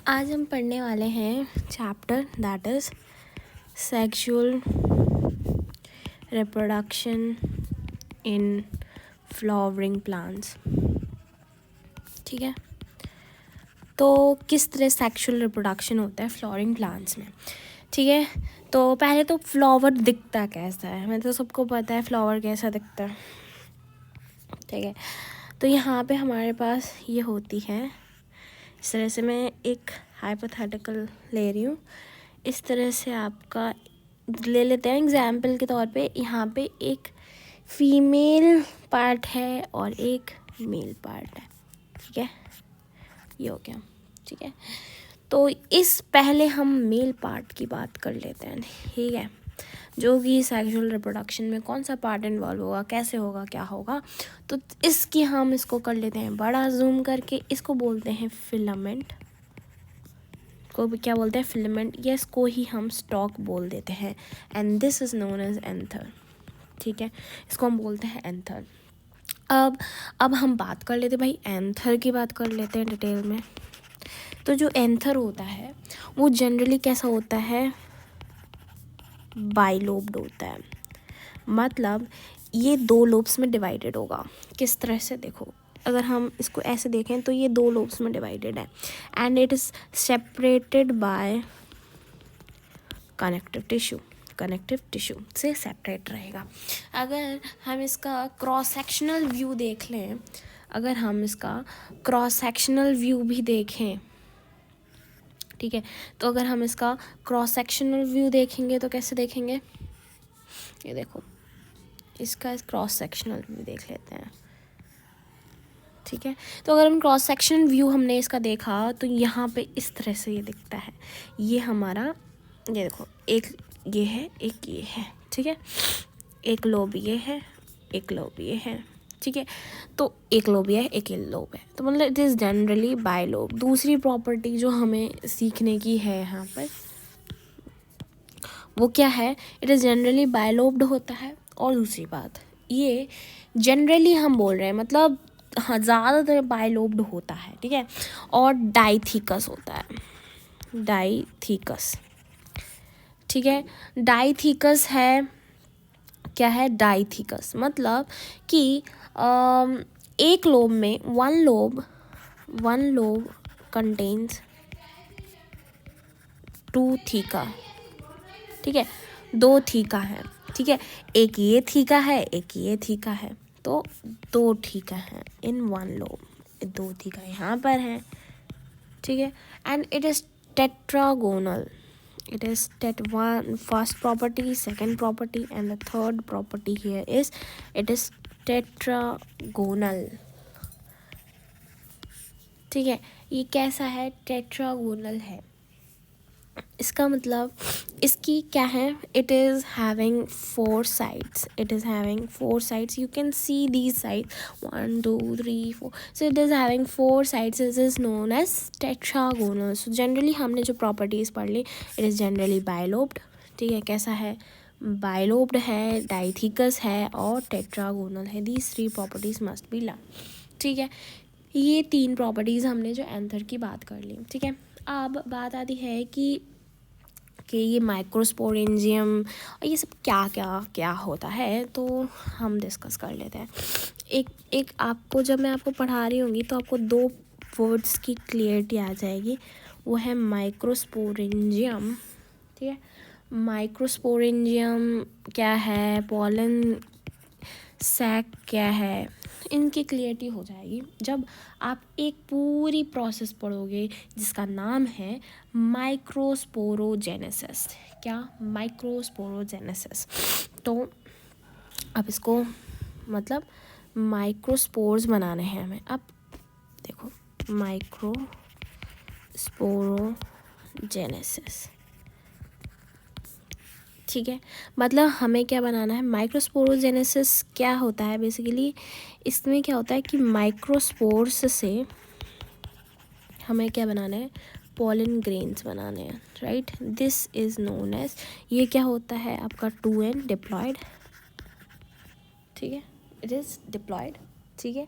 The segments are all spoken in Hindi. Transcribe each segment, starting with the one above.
आज हम पढ़ने वाले हैं chapter that is sexual reproduction in flowering plants. ठीक है, तो किस तरह सेक्सुअल रिप्रोडक्शन होता है फ्लावरिंग प्लांट्स में। ठीक है, तो पहले तो फ्लावर दिखता कैसा है, मैं तो सबको पता है फ्लावर कैसा दिखता है। ठीक है, तो यहाँ पे हमारे पास ये होती है इस तरह से। मैं एक हाइपोथेटिकल ले रही हूँ, इस तरह से आपका ले लेते हैं एग्जाम्पल के तौर पे। यहाँ पे एक फीमेल पार्ट है और एक मेल पार्ट है। ठीक है, ये हो गया। ठीक है, तो इस पहले हम मेल पार्ट की बात कर लेते हैं। ठीक है, जो कि सेक्सुअल रिप्रोडक्शन में कौन सा पार्ट इन्वॉल्व होगा, कैसे होगा, क्या होगा। तो इसकी हम इसको कर लेते हैं बड़ा जूम करके। इसको बोलते हैं फिलामेंट, को भी क्या बोलते हैं, फिलामेंट। या इसको ही हम स्टॉक बोल देते हैं, and this is known as anther. ठीक है, इसको हम बोलते हैं एंथर। अब हम बात कर लेते हैं भाई, एंथर की बात कर लेते हैं डिटेल में। तो जो एंथर होता है वो जनरली कैसा होता है, बाइलोब्ड होता है। मतलब ये दो लोब्स में डिवाइडेड होगा। किस तरह से, देखो अगर हम इसको ऐसे देखें तो ये दो लोब्स में डिवाइडेड है, and it is separated by connective tissue से सेपरेट रहेगा। अगर हम इसका क्रॉस सेक्शनल व्यू देख लें, अगर हम इसका क्रॉस सेक्शनल व्यू भी देखें, ठीक है, तो अगर हम इसका क्रॉस सेक्शनल व्यू देखेंगे तो कैसे देखेंगे, ये देखो इसका क्रॉस सेक्शनल व्यू देख लेते हैं। ठीक है, तो अगर हम क्रॉस सेक्शन व्यू हमने इसका देखा तो यहाँ पे इस तरह से ये दिखता है। ये हमारा, ये देखो, एक ये है, एक ये है। ठीक है, एक लोब ये है, एक लोब ये है। ठीक है, तो एक लोब ये है, एक ये लोब है, तो मतलब it is generally bi lobe. दूसरी प्रॉपर्टी जो हमें सीखने की है यहाँ पर वो क्या है, इट इज़ जनरली बायलोब्ड होता है। और दूसरी बात, ये जनरली हम बोल रहे हैं मतलब हाँ ज़्यादातर बायलोब्ड होता है। ठीक है, और डाइथिकस होता है, डाइथिकस। ठीक है, डाइथिकस है, क्या है, डाइथिकस मतलब कि एक लोब में one lobe contains two theca. ठीक है, दो थीका है। ठीक है, एक ये थीका है, एक ये थीका है, तो दो थीका हैं इन वन लोब। दो थीका यहाँ पर हैं। ठीक है, and it is tetragonal. It is one first property, second property, and the third property here is it is tetragonal. ठीक है, ये कैसा है, टेट्रागोनल है। इसका मतलब इसकी क्या है, it is having four sides. It is having four sides, you can see these sides 1 2 3 4। So it is having four sides, it is known as tetragonal. So generally हमने जो प्रॉपर्टीज़ पढ़ ली, इट इज़ जनरली बायलोब्ड। ठीक है, कैसा है, बायलोब्ड है, डाइथिकस है और टेट्रागोनल है। These three properties must be learn. ठीक है, ये तीन प्रॉपर्टीज़ हमने जो एंथर की बात कर ली। ठीक है, अब बात आती है कि ये माइक्रोस्पोरेंजियम और ये सब क्या क्या क्या होता है, तो हम डिस्कस कर लेते हैं। एक आपको, जब मैं आपको पढ़ा रही होंगी तो आपको दो वर्ड्स की क्लियरिटी आ जाएगी। वो है माइक्रोस्पोरेंजियम। ठीक है, माइक्रोस्पोरेंजियम क्या है, पोलन सैक क्या है, इनकी क्लियरिटी हो जाएगी जब आप एक पूरी प्रोसेस पढ़ोगे जिसका नाम है माइक्रोस्पोरोजेनेसिस। क्या, माइक्रोस्पोरोजेनेसिस। तो अब इसको मतलब माइक्रोस्पोर्स बनाने हैं हमें। अब देखो, माइक्रोस्पोरोजेनेसिस। ठीक है, मतलब हमें क्या बनाना है, माइक्रोस्पोरोजेनेसिस क्या होता है बेसिकली, इसमें क्या होता है कि माइक्रोस्पोर्स से हमें क्या बनाना है, पॉलन ग्रेन्स बनाने हैं। Right, this is known as, ये क्या होता है आपका 2n डिप्लॉयड। ठीक है, इट इज़ डिप्लॉयड। ठीक है,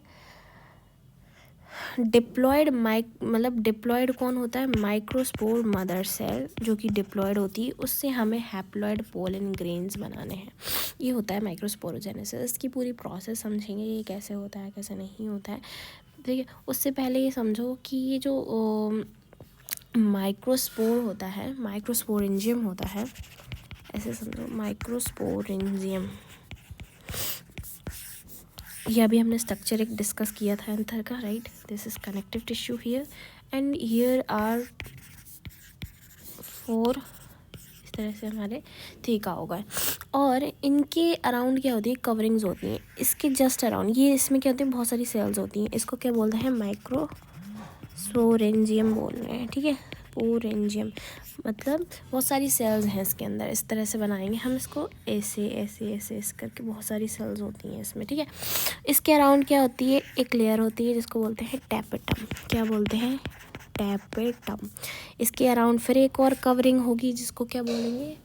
डिप्लॉयड मतलब डिप्लॉयड कौन होता है, माइक्रोस्पोर मदर सेल जो कि डिप्लॉयड होती है, उससे हमें हैप्लॉयड पोलन ग्रेन्स बनाने हैं। ये होता है माइक्रोस्पोरोजेनेसिस। इसकी पूरी प्रोसेस समझेंगे ये कैसे होता है कैसे नहीं होता है, ठीक है। उससे पहले ये समझो कि ये जो माइक्रोस्पोर होता है, माइक्रोस्पोरेंजियम होता है, ऐसे समझो माइक्रोस्पोरेंजियम, ये अभी हमने स्ट्रक्चर एक डिस्कस किया था एंथर का, right. This is connective tissue here and here are 4, इस तरह से हमारे थीका होगा। और इनके अराउंड क्या होती है, कवरिंग्स होती हैं। इसके जस्ट अराउंड ये इसमें क्या होती है, बहुत सारी सेल्स होती हैं। इसको क्या बोलते हैं, माइक्रोस्पोरेंजियम बोल रहे हैं, ठीक है। पोरेंजियम मतलब बहुत सारी सेल्स हैं इसके अंदर। इस तरह से बनाएंगे हम इसको, ऐसे ऐसे ऐसे ऐसे करके बहुत सारी सेल्स होती हैं इसमें, ठीक है। इसके अराउंड क्या होती है, एक लेयर होती है जिसको बोलते हैं टैपेटम। क्या बोलते हैं, टैपेटम। इसके अराउंड फिर एक और कवरिंग होगी जिसको क्या बोलेंगे,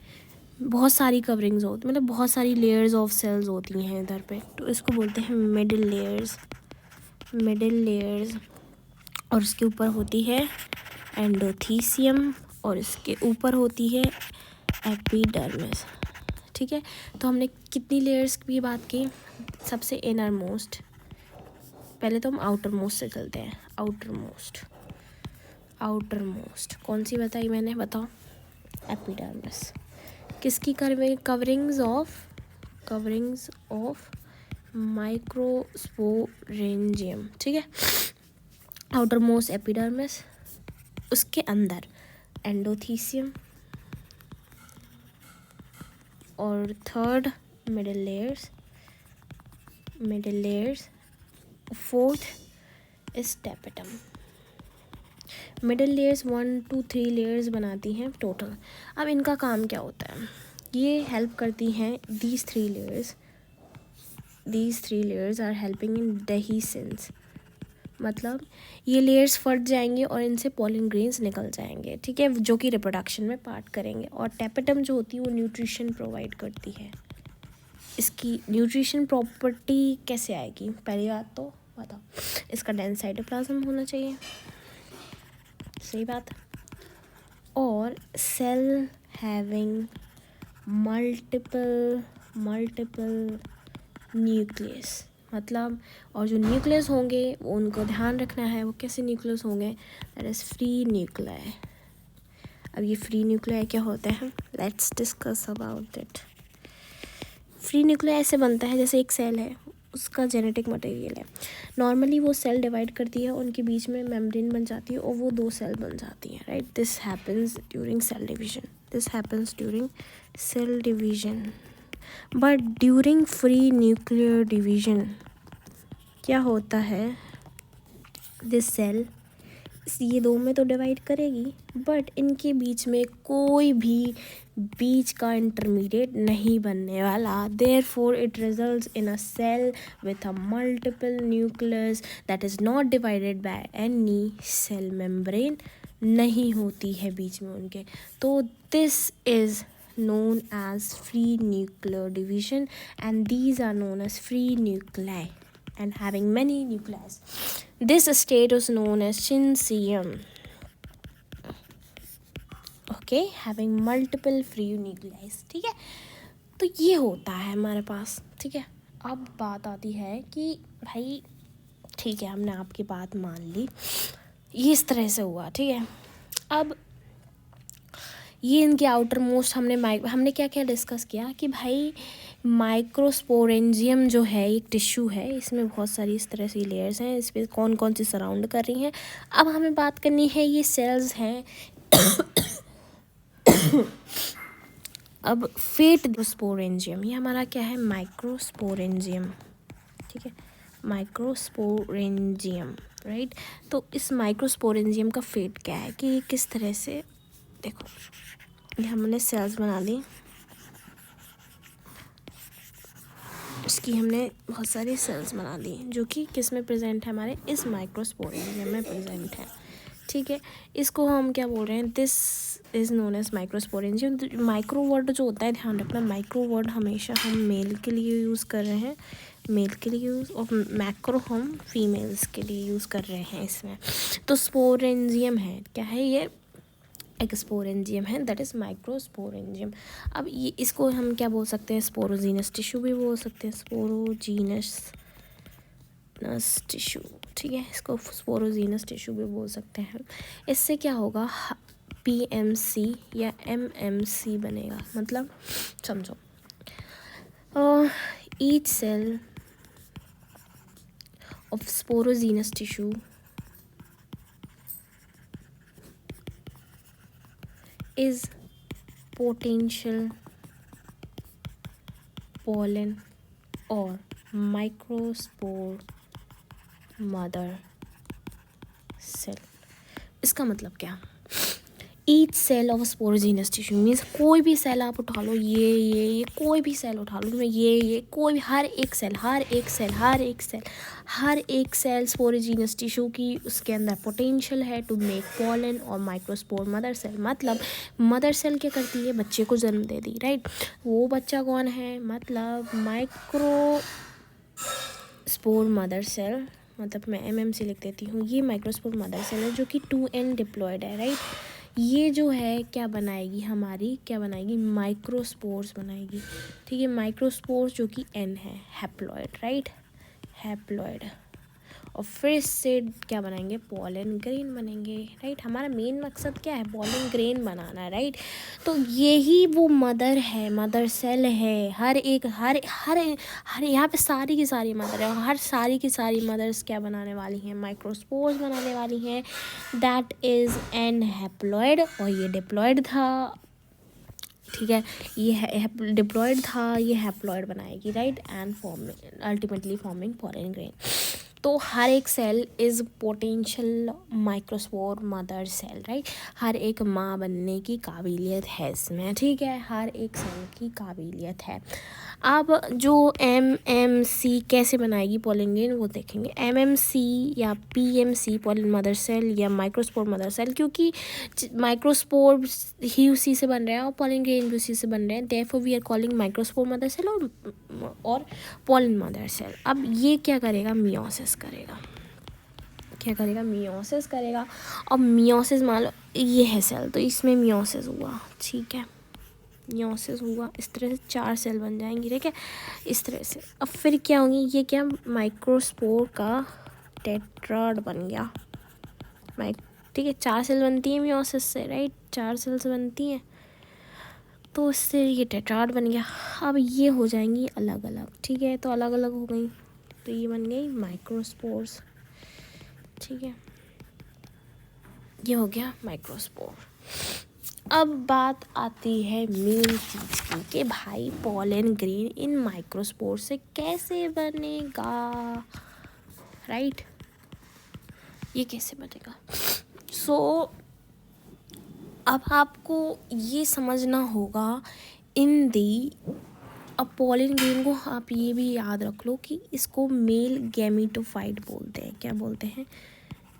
बहुत सारी कवरिंग्स होती, मतलब बहुत सारी लेयर्स ऑफ सेल्स होती हैं इधर पे, तो इसको बोलते हैं मिडिल लेयर्स, मिडिल लेयर्स। और उसके ऊपर होती है एंडोथीसियम और इसके ऊपर होती है एपिडर्मिस, ठीक है। तो हमने कितनी लेयर्स की बात की, सबसे इनर मोस्ट, पहले तो हम आउटर मोस्ट से चलते हैं। आउटर मोस्ट, आउटर मोस्ट कौन सी बताई मैंने, बताओ, एपिडर्मिस। किसकी कवरिंग्स ऑफ माइक्रोस्पोरेंजियम, ठीक है। आउटर मोस्ट एपिडर्मिस, उसके अंदर एंडोथीसियम, और third middle layers, fourth is tapetum. Middle layers 1 to 3 layers बनाती हैं टोटल। अब इनका काम क्या होता है, ये हेल्प करती हैं, these three layers are helping in dehiscence, मतलब ये लेयर्स फट जाएंगे और इनसे पॉलन ग्रेन्स निकल जाएंगे, ठीक है, जो कि रिप्रोडक्शन में पार्ट करेंगे। और टैपेटम जो होती है वो न्यूट्रिशन प्रोवाइड करती है। इसकी न्यूट्रिशन प्रॉपर्टी कैसे आएगी, पहली बात तो बताओ, इसका डेंस साइटोप्लाज्म होना चाहिए, सही बात। और सेल हैविंग मल्टीपल न्यूक्लियस, मतलब, और जो न्यूक्लियस होंगे वो उनको ध्यान रखना है, वो कैसे न्यूक्लियस होंगे, दैट इज़ फ्री न्यूक्लियाई। अब ये फ्री न्यूक्लियाई क्या होता है, let's discuss about it. Free nuclei ऐसे बनता है जैसे एक सेल है, उसका जेनेटिक मटेरियल है। नॉर्मली वो सेल डिवाइड करती है, उनके बीच में मेम्ब्रेन बन जाती है और वो 2 सेल बन जाती हैं, right. This happens during cell division. But during free nuclear division क्या होता है, दिस सेल ये 2 में तो डिवाइड करेगी, बट इनके बीच में कोई भी बीच का इंटरमीडिएट नहीं बनने वाला। Therefore it results in a cell with a multiple nucleus that is not divided by any cell membrane, नहीं होती है बीच में उनके। तो this is known as free nuclear division, and these are known as free nuclei and having many nuclei. This state is known as syncytium. Okay, having multiple free nuclei, ठीक है। तो ये होता है हमारे पास, ठीक है। अब बात आती है कि भाई ठीक है, हमने आपकी बात मान ली, ये इस तरह से हुआ, ठीक है। अब ये इनके आउटर मोस्ट हमने क्या क्या डिस्कस किया कि भाई माइक्रोस्पोरेंजियम जो है एक टिश्यू है, इसमें बहुत सारी इस तरह से लेयर्स हैं, इस पर कौन कौन सी सराउंड कर रही हैं। अब हमें बात करनी है ये सेल्स हैं अब फेट स्पोरेंजियम, ये हमारा क्या है, माइक्रोस्पोरेंजियम, ठीक है, माइक्रोस्पोरेंजियम, राइट। तो इस माइक्रोस्पोरेंजियम का फेट क्या है कि किस तरह से, देखो ये हमने सेल्स बना ली, इसकी हमने बहुत सारी सेल्स बना ली जो कि किस में प्रेजेंट है, हमारे इस माइक्रोस्पोरेंजियम में प्रेजेंट है, ठीक है। इसको हम क्या बोल रहे हैं, this is known as microsporangium. Micro word जो होता है, ध्यान रखना, माइक्रो वर्ड हमेशा हम मेल के लिए यूज़ कर रहे हैं, मेल के लिए यूज़ और मैक्रो हम फीमेल्स के लिए यूज़ कर रहे हैं इसमें। तो स्पोरेंजियम है, क्या है ये, एक स्पोरेंजियम है, दैट इज़ माइक्रोस्पोरेंजियम। अब ये इसको हम क्या बोल सकते हैं, स्पोरोजीनस टिश्यू भी बोल सकते हैं, स्पोरोजीनस टिश्यू, ठीक है, इसको स्पोरोजीनस टिश्यू भी बोल सकते हैं। इससे क्या होगा, PMC या MMC बनेगा, मतलब समझो, each cell of sporogenous tissue is potential pollen or microspore mother cell। इसका मतलब क्या, each cell of sporogenous tissue means कोई भी सेल आप उठा लो, ये कोई भी सेल उठा लो, ये कोई भी, हर एक सेल स्पोरोजीनस टिश्यू की, उसके अंदर पोटेंशियल है टू मेक पॉलन और माइक्रोस्पोर मदर सेल। मतलब मदर सेल क्या करती है, बच्चे को जन्म दे दी, राइट। वो बच्चा कौन है, मतलब माइक्रोस्पोर मदर सेल, मतलब मैं MMC लिख देती हूँ, ये माइक्रोस्पोर मदर सेल है जो कि 2N डिप्लॉयड है, राइट। ये जो है क्या बनाएगी, हमारी क्या बनाएगी, माइक्रोस्पोर्स बनाएगी, ठीक है, माइक्रोस्पोर्स जो कि N है, हैप्लॉयड, राइट, हैप्लॉयड। और फिर इससे क्या बनाएंगे, पॉलन ग्रेन बनेंगे, राइट। हमारा मेन मकसद क्या है, पॉलन ग्रेन बनाना, राइट। तो यही वो मदर है, मदर सेल है, हर यहाँ पे सारी की सारी मदर है, हर सारी की सारी मदर्स क्या बनाने वाली हैं, माइक्रोस्पोर्स बनाने वाली हैं, दैट इज़ एन हैप्लॉयड। और ये डिप्लॉयड था, ठीक है, ये डिप्लॉयड था, ये हैप्लॉयड बनाएगी, right, and ultimately forming pollen grain. तो हर एक cell is potential microspore mother cell, right. हर एक माँ बनने की काबिलियत है इसमें, ठीक है, हर एक सेल की काबिलियत है। अब जो MMC कैसे बनाएगी पॉलन ग्रेन वो देखेंगे। MMC या PMC पॉलन मदर सेल या माइक्रोस्पोर मदर सेल, क्योंकि माइक्रोस्पोर ही उसी से बन रहा है और पॉलन ग्रेन भी उसी से बन रहे हैं, therefore we are calling microspore mother cell और पॉलन मदर सेल। अब ये क्या करेगा, मियोसिस करेगा, क्या करेगा, मियोसिस करेगा। और मियोसिस मान लो ये है सेल, तो इसमें मियोसिस हुआ, ठीक है, मियोसिस हुआ, इस तरह से 4 सेल बन जाएंगी, ठीक है, इस तरह से। अब फिर क्या होंगी, ये क्या, माइक्रोस्पोर का टेट्राड बन गया, ठीक है, 4 सेल बनती है मियोसिस से, राइट, 4 सेल्स बनती हैं, तो इससे ये टेट्राड बन गया। अब ये हो जाएंगी अलग अलग, ठीक है, तो अलग अलग हो गई, तो ये बन गई माइक्रोस्पोर्स, ठीक है, ये हो गया माइक्रोस्पोर। अब बात आती है मेन चीज़ की कि भाई पॉलन ग्रेन इन माइक्रोस्पोर से कैसे बनेगा, राइट, ये कैसे बनेगा। सो अब आपको ये समझना होगा इन दी, अब पॉलन ग्रेन को आप ये भी याद रख लो कि इसको मेल गैमीटोफाइट बोलते हैं, क्या बोलते हैं,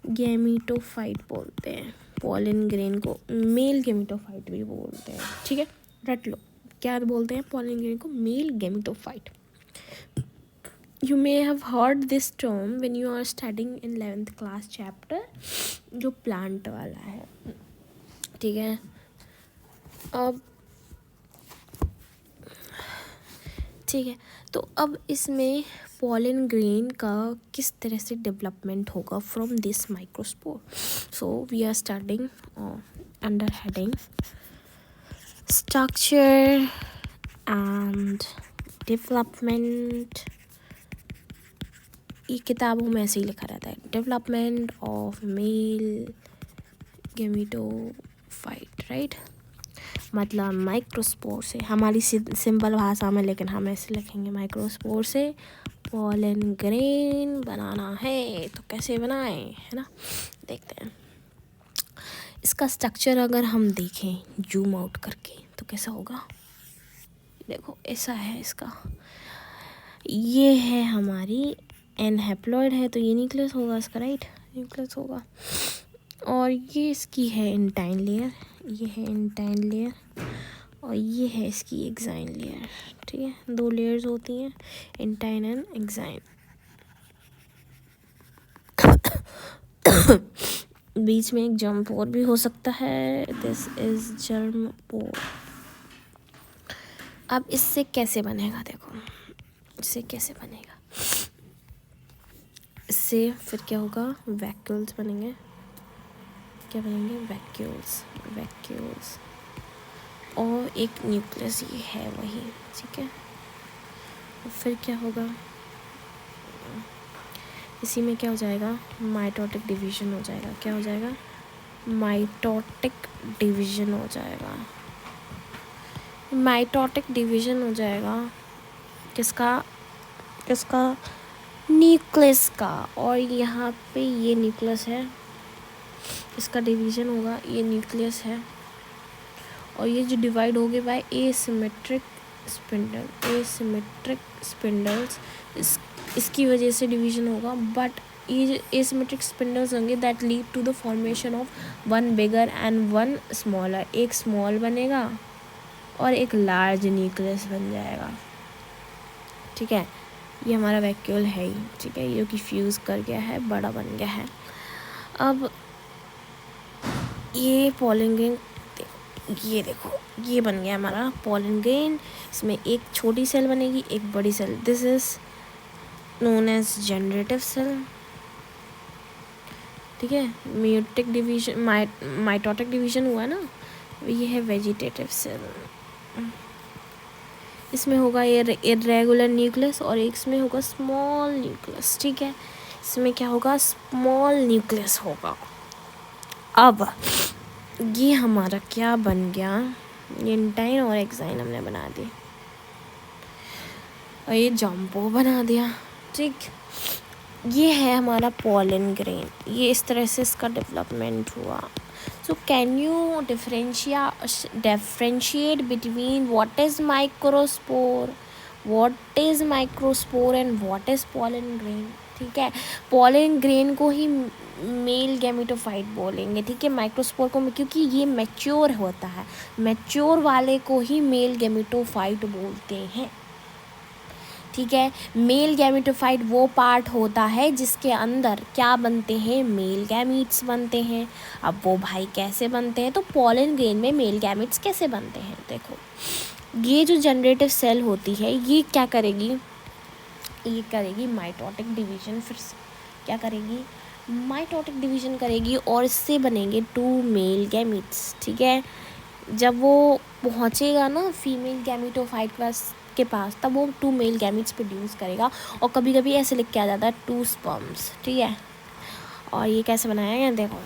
गैमीटोफाइट बोलते हैं, पॉलन ग्रेन को मेल गैमीटोफाइट भी बोलते हैं, ठीक है, रट लो, क्या बोलते हैं पॉलन ग्रेन को, male gametophyte. You may have heard this term when you are studying in 11th class chapter जो प्लांट वाला है, ठीक है। अब ठीक है, तो अब इसमें पॉलन ग्रेन का किस तरह से डेवलपमेंट होगा from this microspore. So we are starting under heading structure and development. ये किताबों में ऐसे ही लिखा रहता है, development of male gametophyte, right, मतलब माइक्रोस्पोर से, हमारी सिंपल भाषा में, लेकिन हम ऐसे लिखेंगे, माइक्रोस्पोर से पॉलन ग्रेन बनाना है, तो कैसे बनाएं, है ना, देखते हैं। इसका स्ट्रक्चर अगर हम देखें जूम आउट करके तो कैसा होगा, देखो ऐसा है इसका, ये है हमारी एन हैप्लॉयड है, तो ये न्यूक्लियस होगा इसका, राइट, न्यूक्लियस होगा। और ये इसकी है इंटाइन लेयर, ये है इंटाइन लेयर, और ये है इसकी एक्साइन लेयर, ठीक है। 2 लेयर्स होती हैं, इंटाइन एंड एक्साइन। बीच में एक जर्म पोर भी हो सकता है, दिस इज जर्म पोर। अब इससे कैसे बनेगा, देखो इससे कैसे बनेगा। इससे फिर क्या होगा, वैक्यूल्स बनेंगे। क्या बनेंगे, वैक्यूल्स, वैक्यूल्स। और एक न्यूक्लियस ये है वही, ठीक है। और फिर क्या होगा, इसी में क्या हो जाएगा, माइटोटिक डिवीजन हो जाएगा। क्या हो जाएगा, माइटोटिक डिवीजन हो जाएगा। माइटोटिक डिवीजन हो जाएगा किसका, किसका, न्यूक्लियस का। और यहाँ पे ये न्यूक्लियस है, इसका डिवीजन होगा, ये न्यूक्लियस है। और ये जो डिवाइड हो गए by asymmetric spindle, asymmetric spindles, इसकी वजह से डिवीजन होगा। बट ये जो एसिमेट्रिक स्पिंडल्स होंगे that lead to the formation of one bigger and one smaller. एक स्मॉल बनेगा और एक लार्ज न्यूक्लियस बन जाएगा, ठीक है। ये हमारा वैक्यूल है ही, ठीक है, ये कि फ्यूज़ कर गया है, बड़ा बन गया है। अब ये पॉलन ग्रेन, ये देखो ये बन गया हमारा पॉलन ग्रेन। इसमें एक छोटी सेल बनेगी, एक बड़ी cell. This is known as generative cell, ठीक है। म्यूटिक डिवीजन, माइटोटिक डिवीजन हुआ ना, ये है वेजिटेटिव सेल। इसमें होगा ये इरेगुलर न्यूक्लियस और एक इसमें होगा स्मॉल न्यूक्लियस, ठीक है। इसमें क्या होगा, स्मॉल न्यूक्लियस होगा। अब ये हमारा क्या बन गया, इंटाइन और एक्साइन हमने बना दी और ये जम्पो बना दिया, ठीक। ये है हमारा पॉलन ग्रेन, ये इस तरह से इसका डेवलपमेंट हुआ। So can you differentiate between what is microspore, what is microspore and what is pollen grain, ठीक है। pollen grain को ही मेल गैमेटोफाइट बोलेंगे, ठीक है। माइक्रोस्पोर को, क्योंकि ये मैच्योर होता है, मैच्योर वाले को ही मेल गैमेटोफाइट बोलते हैं, ठीक है। मेल गैमेटोफाइट वो पार्ट होता है जिसके अंदर क्या बनते हैं, मेल गैमीट्स बनते हैं। अब वो भाई कैसे बनते हैं, तो पॉलन ग्रेन में मेल गैमीट्स कैसे बनते हैं, देखो ये जो जनरेटिव सेल होती है ये क्या करेगी, ये करेगी माइटोटिक डिवीजन। फिर क्या करेगी, माइटोटिक डिवीजन करेगी और इससे बनेंगे 2 मेल गैमीट्स, ठीक है। जब वो पहुँचेगा ना फीमेल गैमेटोफाइट के पास, तब वो 2 मेल गैमीट्स प्रोड्यूस करेगा। और कभी कभी ऐसे लिख के आ जाता है 2 स्पर्म्स, ठीक है। और ये कैसे बनाया गया, देखो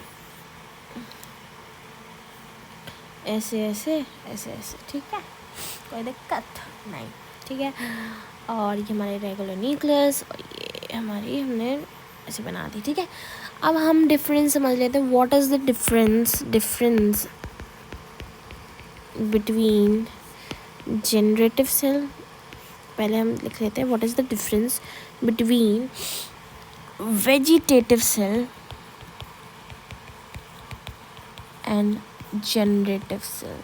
ऐसे ऐसे ऐसे ऐसे, ठीक है, कोई दिक्कत नहीं, ठीक है। और ये हमारे रेगुलर न्यूक्लियस और ये हमारी हमने ऐसे बना दी, ठीक है। अब हम डिफरेंस समझ लेते हैं, what is the difference between generative cell. पहले हम लिख लेते हैं what is the difference between vegetative cell and generative cell,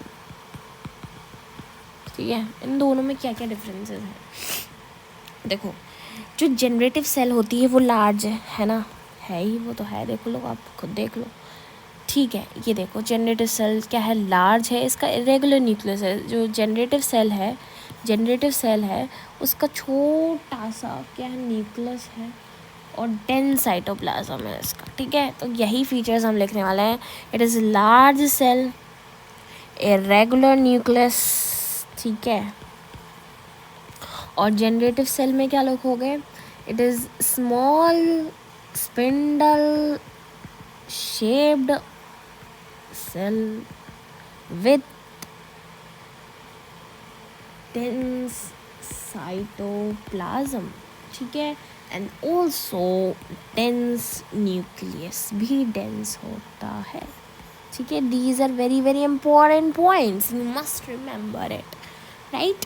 ठीक है। इन दोनों में क्या क्या डिफरेंसेस हैं, देखो जो जनरेटिव सेल होती है वो लार्ज है ना, है ही, वो तो है, देख लो आप खुद देख लो, ठीक है। ये देखो जनरेटिव सेल क्या है, लार्ज है, इसका इरेगुलर न्यूक्लियस है। जो जनरेटिव सेल है उसका छोटा सा क्या है, न्यूक्लियस है और डेंस साइटोप्लाज्म है इसका, ठीक है। तो यही फीचर्स हम लिखने वाले हैं, it is large cell, irregular nucleus, ठीक है। और जनरेटिव सेल में क्या लिखोगे, it is small spindle shaped cell with dense cytoplasm, ठीक है। एंड ऑल्सो डेंस न्यूक्लियस भी डेंस होता है, ठीक है। These are very very important points, you must remember it, right.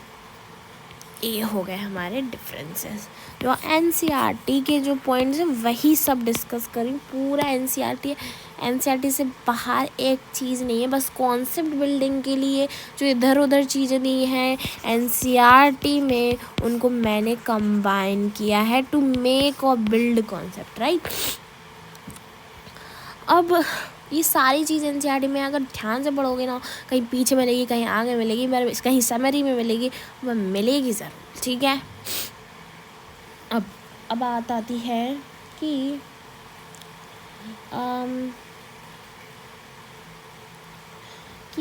ये हो गए हमारे डिफरेंसेस। जो NCERT के जो पॉइंट्स हैं वही सब डिस्कस करें, पूरा NCERT एनसीईआरटी से बाहर एक चीज़ नहीं है, बस कॉन्सेप्ट बिल्डिंग के लिए जो इधर उधर चीज़ें दी हैं एनसीईआरटी में उनको मैंने कंबाइन किया है टू मेक और बिल्ड कॉन्सेप्ट, राइट। अब ये सारी चीज़ एनसीईआरटी में अगर ध्यान से पढ़ोगे ना, कहीं पीछे मिलेगी, कहीं आगे मिलेगी, कहीं समरी में मिलेगी, वह मिलेगी ज़रूर, ठीक है। अब बात आती है कि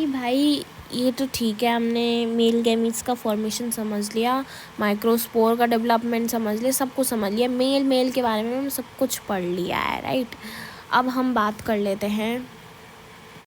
भाई ये तो ठीक है, हमने मेल गैमीट्स का फॉर्मेशन समझ लिया, माइक्रोस्पोर का डेवलपमेंट समझ लिया, सब कुछ समझ लिया, मेल के बारे में हम सब कुछ पढ़ लिया है, राइट। अब हम बात कर लेते हैं